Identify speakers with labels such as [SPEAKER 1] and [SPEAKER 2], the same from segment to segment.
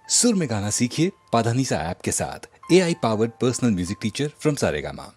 [SPEAKER 1] सुर में गाना सीखिए पाधानीसा ऐप के साथ। AI powered personal music teacher from Saregama.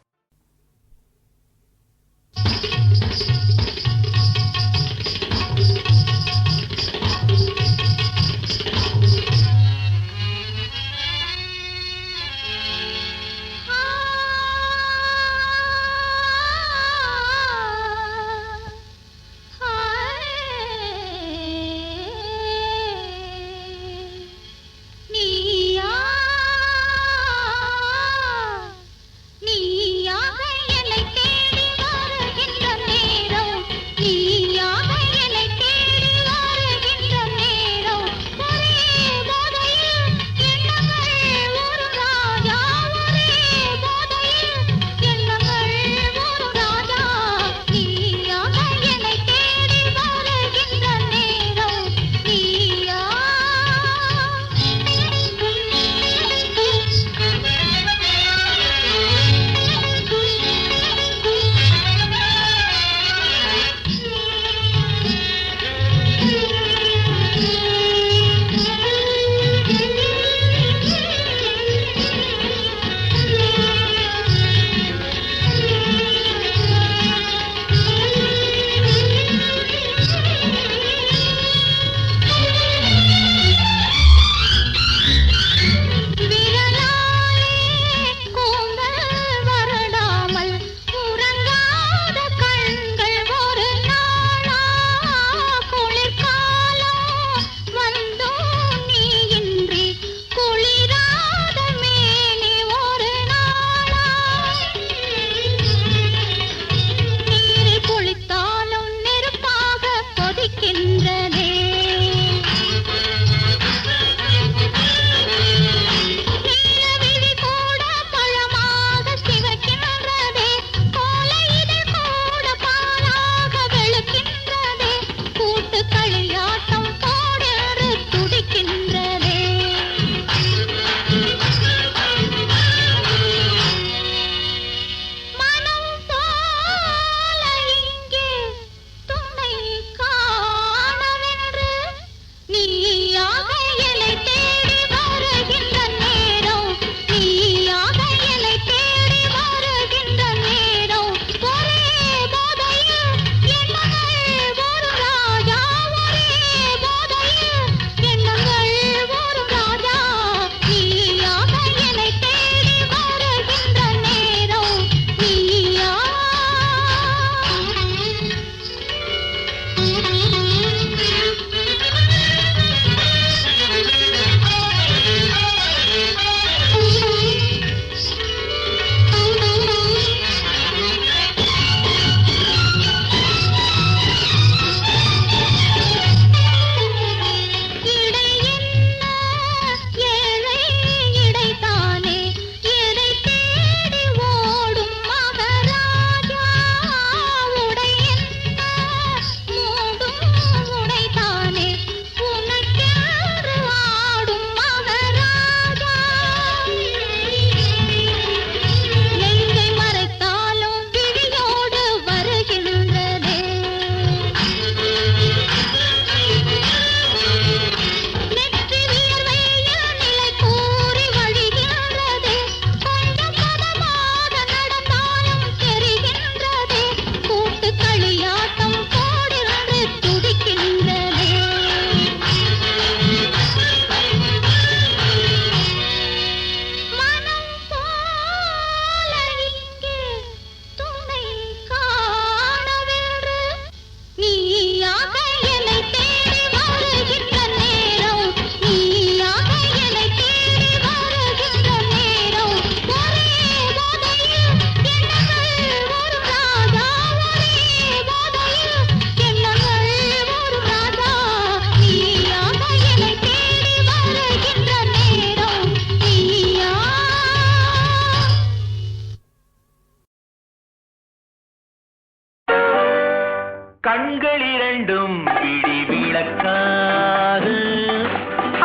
[SPEAKER 2] கண்கள் இரண்டும் விழி விளக்காக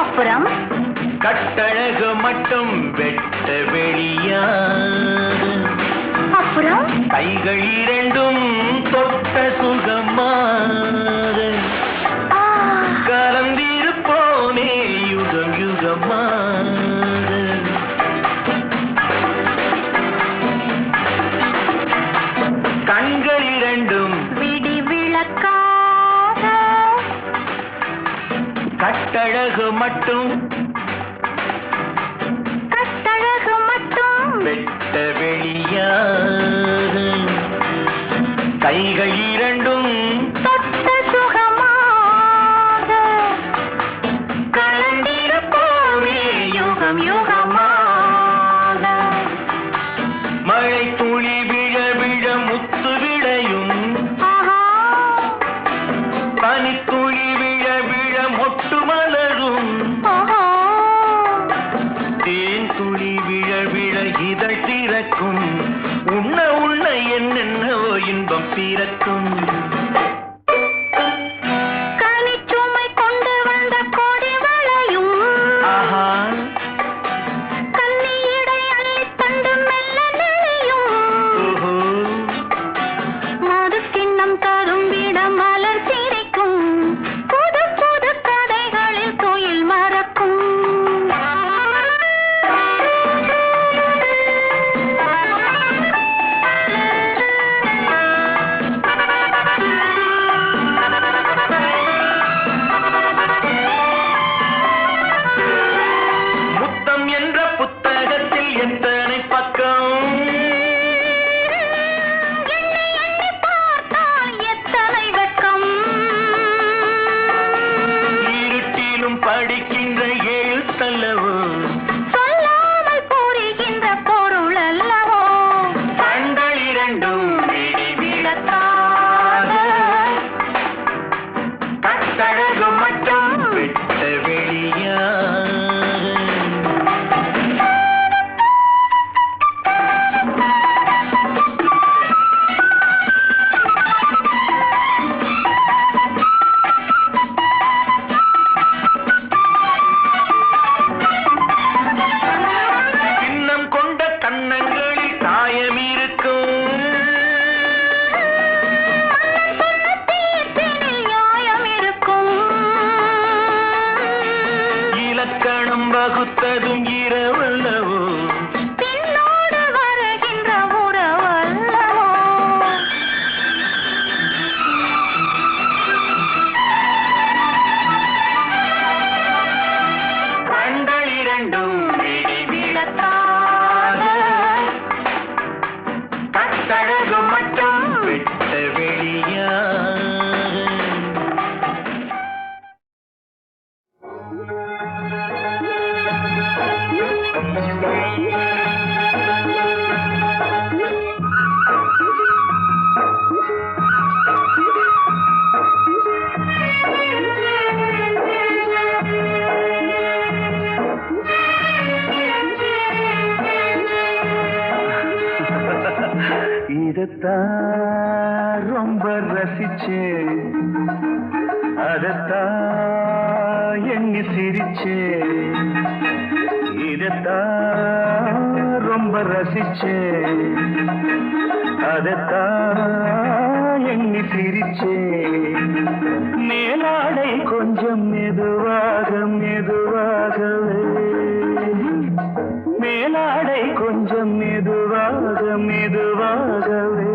[SPEAKER 3] அப்புறம்
[SPEAKER 2] கட்டழகு மட்டும் வெட்ட வெளியாக
[SPEAKER 3] அப்புறம்
[SPEAKER 2] கைகள் இரண்டும் தொட்ட சுகமாக கலந்திருப்போனே யுகம் யுக சுகமாக கண்கள் இரண்டும்
[SPEAKER 3] விடி விளக்காக
[SPEAKER 2] கட்டழகு மட்டும்
[SPEAKER 3] கட்டழகு மட்டும்
[SPEAKER 2] வெட்ட வெளியாக கைகள் இரண்டும்
[SPEAKER 3] தொட்ட சுகமாக கலந்திருப்போமே யுகம் யுகமாக
[SPEAKER 2] மழை துளி விழ விழ முத்து விளையும்
[SPEAKER 3] ஆஹா
[SPEAKER 2] பனித்துளி விழ விழ மொட்டு மலரும்
[SPEAKER 3] ஆஹா
[SPEAKER 2] தேன் துளி விழ விழ இதழ் திறக்கும் உண்ண உண்ண என்னென்னவோ இன்பம் பிறக்கும்
[SPEAKER 3] கனிச்சுமை கொண்டு வந்த கொடி வளையும்
[SPEAKER 2] ஆஹா
[SPEAKER 3] கன்னியடை அள்ளித் தண்டு மெல்ல நெளியும்
[SPEAKER 2] ஓஹோ
[SPEAKER 3] மது கிண்ணம் தரும் விட மலர் சிரிக்கும் புது புது கதைகளில் துயில் மறக்கும்
[SPEAKER 2] முத்தம் என்ற புத்தகத்தில் எத்தனை பக்கம்
[SPEAKER 3] எண்ணி எண்ணி பார்த்தால் எத்தனை வெட்கம்
[SPEAKER 2] இருட்டிலும் படிக்கின்ற எழுத்தல்லவோ
[SPEAKER 3] சொல்லாமல் புரிகின்ற பொருள் அல்லவோ
[SPEAKER 2] கண்கள் இரண்டும் விழி
[SPEAKER 3] விளக்காக
[SPEAKER 2] கட்டழகு மட்டும் விட்ட வெளியாக சின்னம் கொண்ட கன்னங்களில் காயம் இருக்கும்
[SPEAKER 3] சொன்ன தீர்ப்பினில் நியாயம் இருக்கும்
[SPEAKER 2] இலக்கணம் வகுத்ததும் இரவல்லவோ
[SPEAKER 3] பின்னோடு வருகின்ற உறவல்லவோ
[SPEAKER 2] கண்கள் இரண்டும் விழி
[SPEAKER 3] விளக்காக
[SPEAKER 2] கட்டழகு மட்டும் விட்ட வெளியாக இதத்தான் ரொம்ப ரசிச்சேன் அதத்தான் எண்ணி சிரிச்சேன் இதத்தான் ரொம்ப ரசிச்சேன் அதத்தான் எண்ணி சிரிச்சேன் மேலாடை கொஞ்சம் மெதுவாக மெதுவாகவே மேலாடை கொஞ்சம் மெதுவாக மெதுவாகவே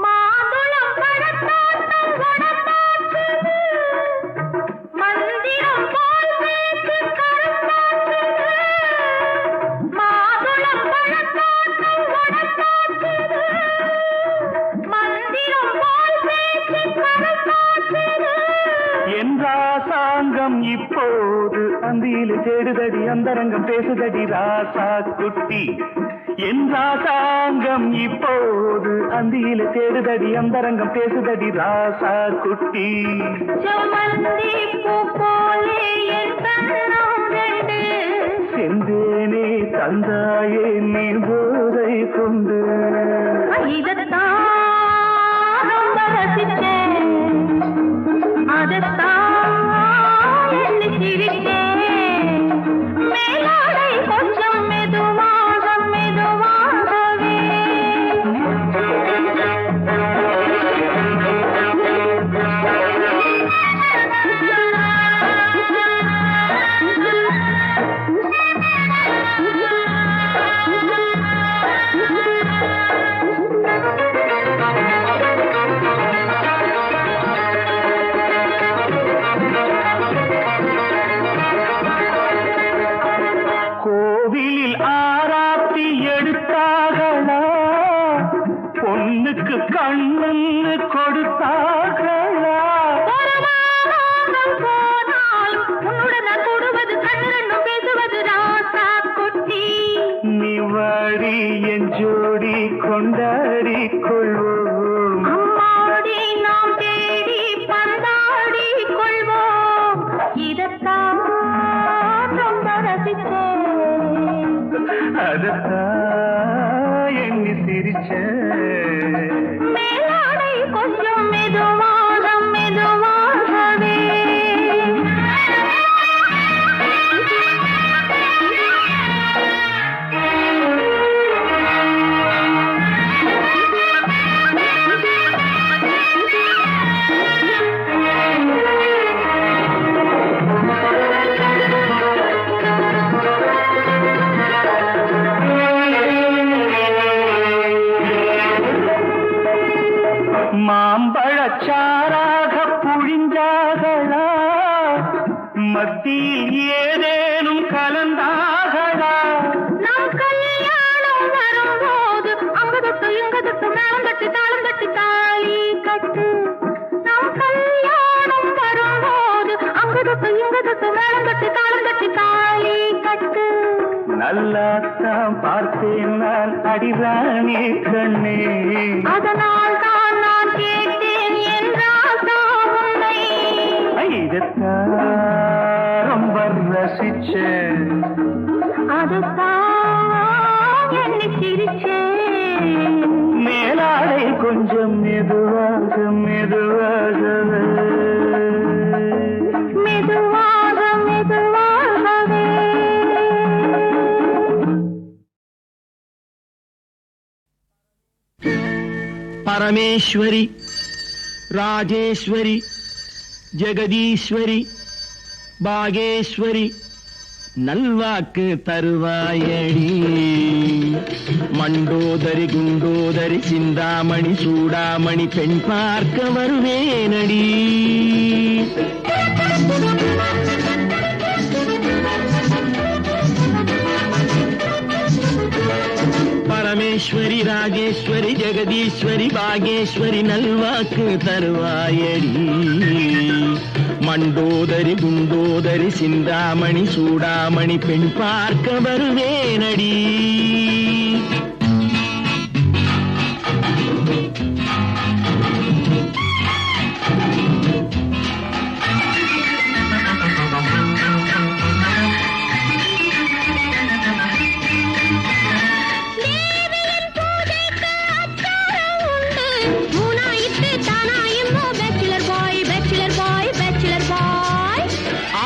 [SPEAKER 3] மாதுளம் பழத்தோட்டம் வடமாற்றுது மந்திரம் போல் பேச்சு கருத்தாற்றுது மாதுளம் பழத்தோட்டம் வடமாற்றுது மந்திரம் போல் பேச்சு கருத்தாற்றுது
[SPEAKER 2] என்றாசாங்கம் இப்போது அந்தியில தேடுதடி அந்தரங்கம் பேசுதடி ராசா குட்டி என்றாசாங்கம் இப்போது அந்தியில தேடுதடி அந்தரங்கம் பேசுதடி ராசா குட்டி
[SPEAKER 3] செவ்வந்தி பூ போலே என் கண்ணம் ரெண்டு
[SPEAKER 2] செந்தேனே தந்தாயே நீ போதை கொண்டு
[SPEAKER 3] இதத்தான் ரொம்ப ரசித்தேன், அதத்தான் எண்ணி சிரித்தேன். மேலாடை கொஞ்சம் மெதுவாக மெதுவாகவே
[SPEAKER 2] கோவிலில் ஆராத்தி எடுத்தார்களா பொண்ணுக்கு கண்ணு கொடுத்தார்களா
[SPEAKER 3] போனால் உன்னுடன் நான் கூடுவது கண்ணிரண்டும் பேசுவது ராசா குட்டி.
[SPEAKER 2] நீ வாடி என் ஜோடி கொண்டாடி கொள்வோம்
[SPEAKER 3] அம்மாடி நாம் தேடி பந்தாடி கொள்வோம். இதத்தான் ரொம்ப ரசித்தேன்.
[SPEAKER 2] அதத்தான் எண்ணி சிரிச்ச
[SPEAKER 3] மேலாடை கொஞ்சம் மெதுவாக மெதுவாகவே
[SPEAKER 2] மாம்பழச்சாராக புழிஞ்சாகளா மத்தியில் ஏதேனும் கலந்தாகளா
[SPEAKER 3] நம் கல்யாணம் வரும்போது அங்கதட்டு இங்கதட்டு மேளம் தட்டி தாளம் தட்டி தாலி கட்டு. நம் கல்யாணம் வரும்போது அங்கதட்டு இங்கதட்டு மேளம் தட்டி தாளம் தட்டி தாலி கட்டு.
[SPEAKER 2] நல்லாத்தான் பார்த்தேன் நான் அடிரானே கண்ணே
[SPEAKER 3] அதனால் தான் நான் கேட்டேன் என் ராசா உன்னை.
[SPEAKER 2] இதத்தான் ரொம்ப ரசிச்சேன்
[SPEAKER 3] அதுதான் எண்ணி சிரிச்சேன்.
[SPEAKER 2] மேலாடை கொஞ்சம் மெதுவாக மெதுவாக
[SPEAKER 3] மெதுவாக மெதுவாகவே
[SPEAKER 4] பரமேஸ்வரி, ராஜேஸ்வரி, ஜெகதீஸ்வரி, பாகேஸ்வரி, நல்வாக்கு தருவாயடி. மண்டோதரி குண்டோதரி சிந்தாமணி சூடாமணி பெண் பார்க்க வருவேனடி. பரமேஸ்வரி, ராஜேஸ்வரி, ஜெகதீஸ்வரி, பாகேஸ்வரி, நல்வாக்கு தருவாயடி. மண்டோதரி குண்டோதரி சிந்தாமணி சூடாமணி பெண் பார்க்க வருவேனடி.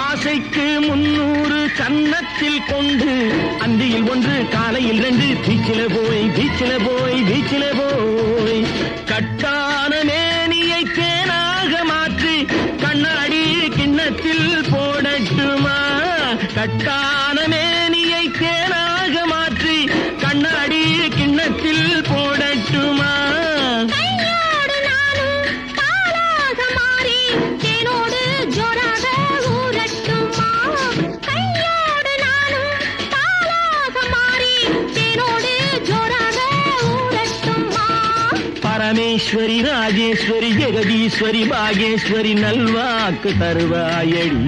[SPEAKER 4] ஆசைக்கு 300 கன்னத்தில் கொண்டு அந்தியில் 1 காலையில் 2 பீச்சில போய் பீச்சில போய் பீச்சில போய் கட்டான மேனியை தேனாக மாற்றி கண்ணாடி கிண்ணத்தில் போடட்டுமா. கட்டான மேனியை தேனாக மாற்றி கண்ணாடி கிண்ணத்தில் போடட்டுமா.
[SPEAKER 3] கையோடு நானும் காலாக மாறி தேனோடு ஜோராக ஊரட்டுமா. கையோடு நானும் காலாக மாறி தேனோடு ஜோராக ஊரட்டுமா.
[SPEAKER 4] பரமேஸ்வரி, ராஜேஸ்வரி, ஜெகதீஸ்வரி, பாகேஸ்வரி, நல்வாக்கு தருவாயடி.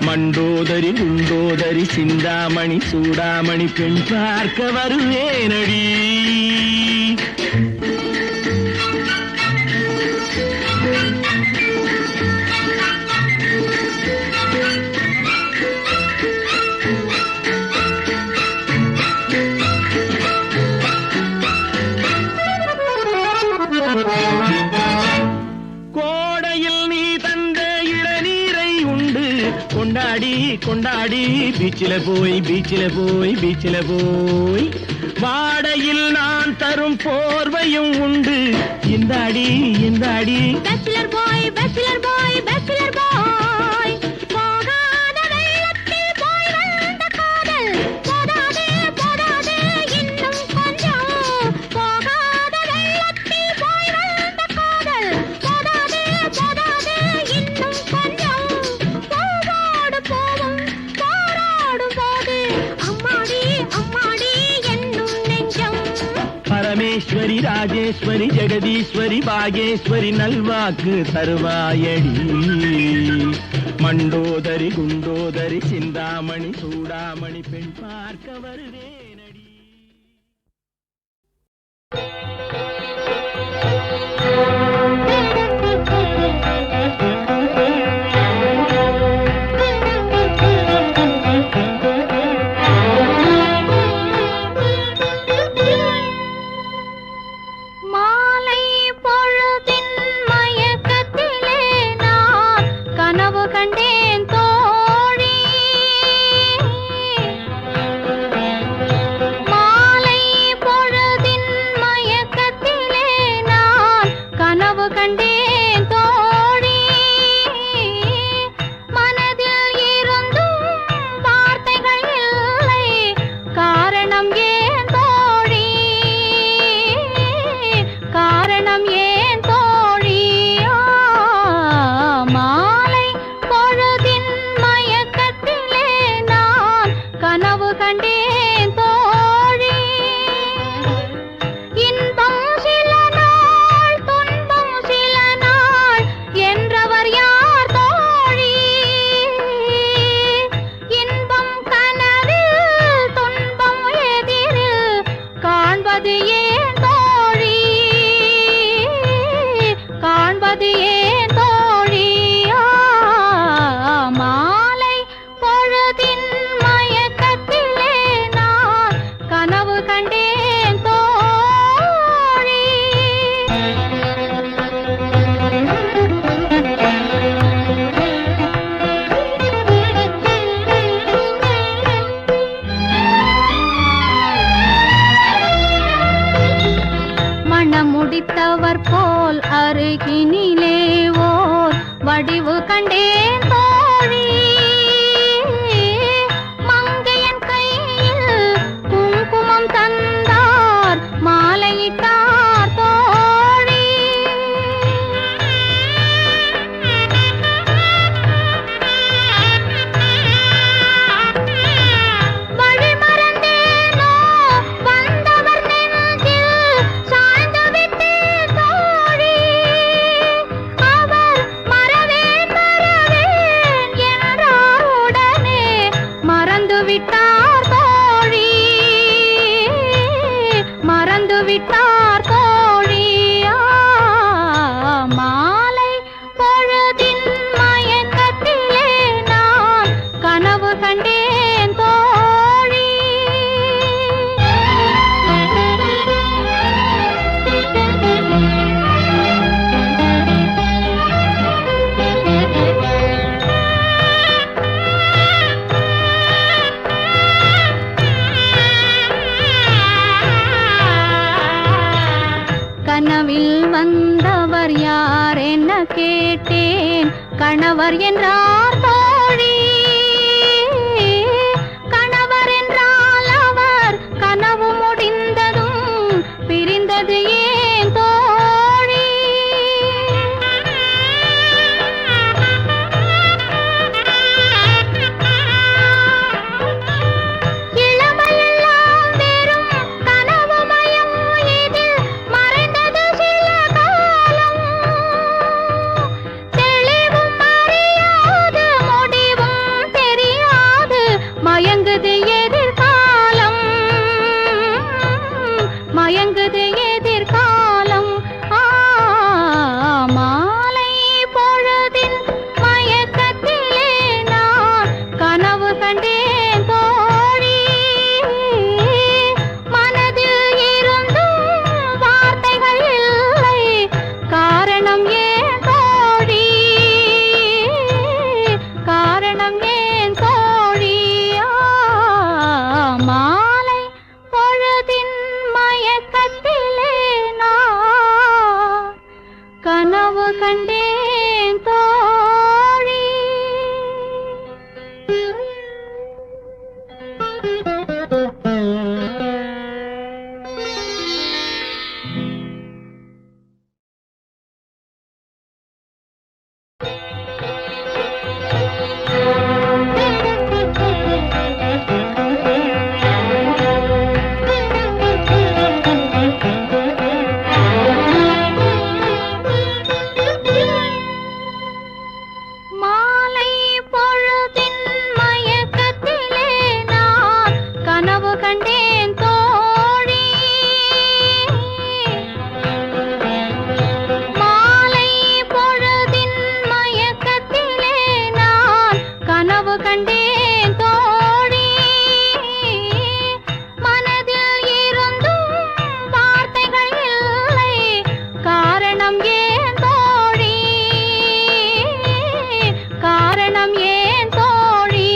[SPEAKER 4] மண்டோதரி குண்டோதரி சிந்தாமணி சூடாமணி பெண் பார்க்க வருவேனடி. கொண்டாடி பீச்சில போய் பீச்சில போய் பீச்சில போய் வாடையில் நான் தரும் போர்வையும் உண்டு இந்தாடி இந்தாடி
[SPEAKER 3] bachelor boy bachelor boy bachelor boy போகாத வெள்ளத்தில் போய் வந்த காதல் போதாதே போதாதே இன்னும் கொஞ்சம் போகாத வெள்ளத்தில் போய் வந்த காதல் போதாதே போதாதே இன்னும் கொஞ்சம் போவோடு போவோம் போராடும் போது அம்மாடி அம்மாடி என்னும் நெஞ்சம்
[SPEAKER 4] பரமேஸ்வரி ராஜேஸ்வரி ஜெகதீஸ்வரி பாகேஸ்வரி நல்வாக்கு தருவாயடி மண்டோதரி குண்டோதரி சிந்தாமணி சூடாமணி பெண் பார்க்க வருவேனடி.
[SPEAKER 3] மாலை பொழுதின் மயக்கத்திலே நான் கனவு கண்டேன் தோழி மாலை பொழுதின் மயக்கத்திலே நான் கனவு கண்டேன் தோழி மனதில் இருந்தும் வார்த்தைகள் இல்லை காரணம் ஏன் தோழி காரணம் ஏன் தோழி மாலை பொழுதின் மயக்கத்திலே நான் கனவு கண்டேன் தோழி இன்பம் சில நாள் துன்பம் சில நாள் என்றவர் யார் தோழி இன்பம் கனவில் துன்பம் எதிரில் காண்பது ஏன் தோழி காண்பது ஏன் தோழி மாலை பொழுதின் மயக்கத்திலே நான் கனவு கண்டேன் தோழி மணமுடித்தவர் போல் அருகினிலே ஓர் வடிவு கண்டேன் தோழி மங்கையன் கையில் குங்குமம் தந்தார் மாலையிட்டார் தோழி வழிமறந்தேனோ வந்தவர் நெஞ்சில் சாய்ந்து விட்டேன் தோழி அவர் மறவேன் மறவேன் என்றார் உடனே மறந்து விட்டார் தோழி மறந்து விட்டார் தோழி மாலை பொழுதின் மயக்கத்திலே நான் கனவு கண்டேன் தோழி கனவில் வந்தவர் யார் என்ன கேட்டேன் கணவர் என்றார் தோழி கணவர் என்றால் அவர் கனவு முடிந்ததும் பிரிந்தது ஏன் தோழி இளமையெல்லாம் வெறும் கனவுமயம் இதில் மறைந்தது சில காலம் தெளிவும் அறியாது முடிவும் மாலை பொழுதின் மயக்கத்திலே நான் கனவு கண்டேன் தோழி. மாலை பொழுதின் மயக்கத்திலே நான் கனவு கண்டேன் தோழி. மாலை பொழுதின் மயக்கத்திலே நான் கனவு கண்டேன் தோழி. மனதில் இருந்தும் வார்த்தைகள் இல்லை, காரணம் ஏன் தோழி, காரணம் ஏன் தோழி.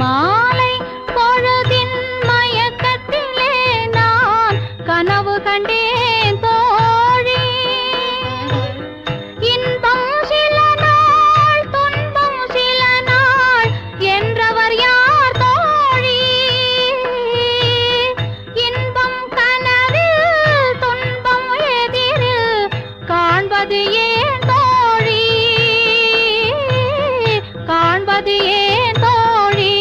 [SPEAKER 3] மாலை பொழுதின் மயக்கத்திலே நான் கனவு கண்டேன் தோழி. இன்பம் சில நாள் துன்பம் சில நாள் என்றவர் யார் தோழி. இன்பம் கனவில் துன்பம் எதிரில் காண்பது ஏன் தோழி, காண்பது ஏன் தோழி.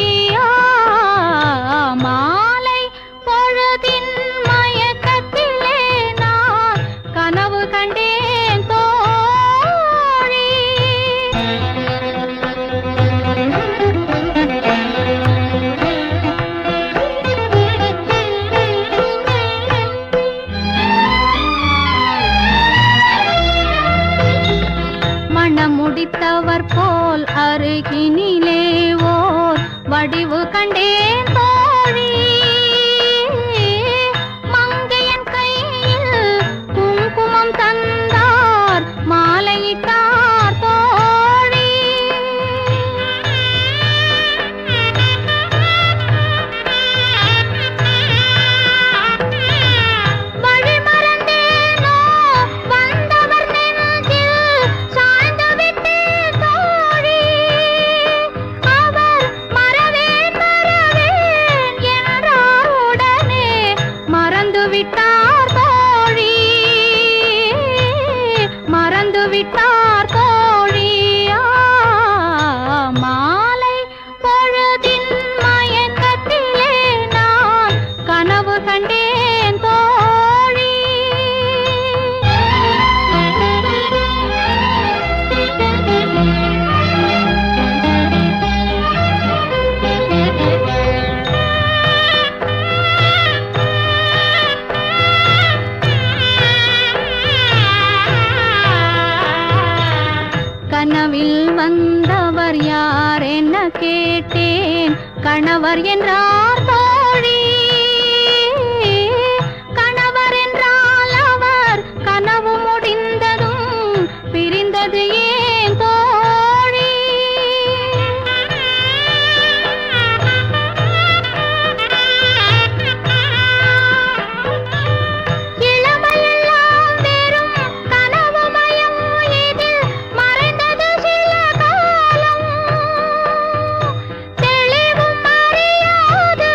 [SPEAKER 3] மாலை பொழுதின் மயக்கத்திலே நான் கனவு கண்டேன் தோழி. மணம் முடித்தவர் போல் அருகினிலே ஓர் வடிவு கண்டேன் தோழி. மங்கையன் கையில் குங்குமம் தந்தார், மாலையிட்டார் தோழி. வழி மறந்தேனோ வந்தவர் நெஞ்சில் சாய்ந்து விட்டேன் தோழி. அவர் மறவேன் மறவேன் என்றார், உடனே மறந்து விட்டார் தோழி, மறந்து விட்டார் தோழி. மாலை பொழுதின் மயக்கத்திலே நான் கனவு கண்டேன் தோழி. கனவில் வந்தவர் யார் என்ன கேட்டேன், கணவர் என்றார் தோழி. கணவர் என்றால் அவர் கனவு முடிந்ததும் பிரிந்தது ஏன் தோழி. இளமையெல்லாம் வெறும் கனவு மயம், இதில் மறைந்தது சில காலம். தெளிவும் அறியாது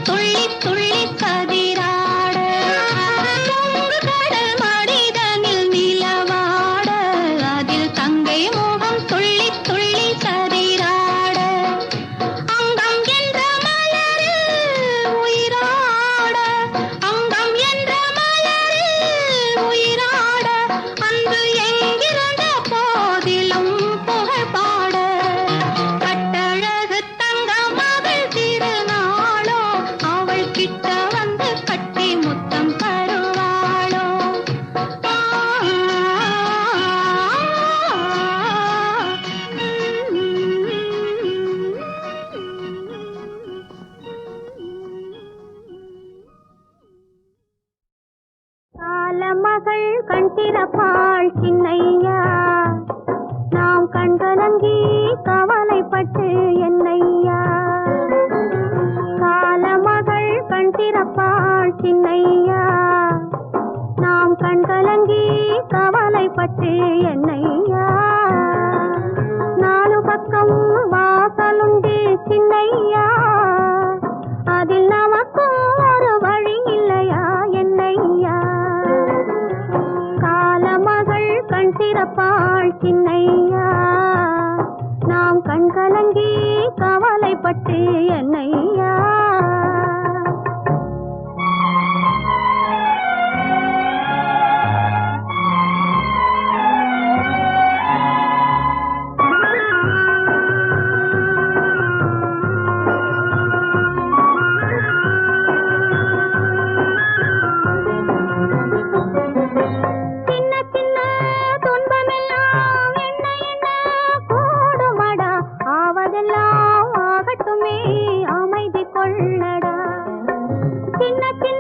[SPEAKER 3] துள்ளி துள்ளி கதிராட பொங்கு கடல் மடிதனில் நிலவாட அதில் தங்கை முகம் துள்ளி துள்ளி கதிராட அங்கம் என்ற மலரில் உயிராட அங்கம் என்ற மலரில் உயிராட அன்று எங்கிருந்த போதிலும் புகழ் பாட கட்டழகு தங்க மகள் திருநாளோ அவள் கிட்ட வந்து கட்டி முத்தம் தருவாளோ காலமகள் கண் திறப்பாள் சின்னையா நாம் கண்கலங்கி கவலைப்பட்டு என்னையா காலமகள் கண் திறப்பாள் சின்னையா நாம் கண்கலங்கி கவலைப்பட்டு என்னையா நாலு பக்கம் வாசலுண்டு சின்னையா அதில் நமக்கும் ஒரு வழி இல்லையா என்னையா காலமகள் கண் திறப்பாள் சின்னையா நாம் கண்கலங்கி கவலைப்பட்டு என்னையா சின்ன சின்ன துன்பமெல்லாம் என்ன என்ன கூடுமடா ஆவதெல்லாம் ஆகட்டுமே அமைதி கொள்ளடா சின்ன சின்ன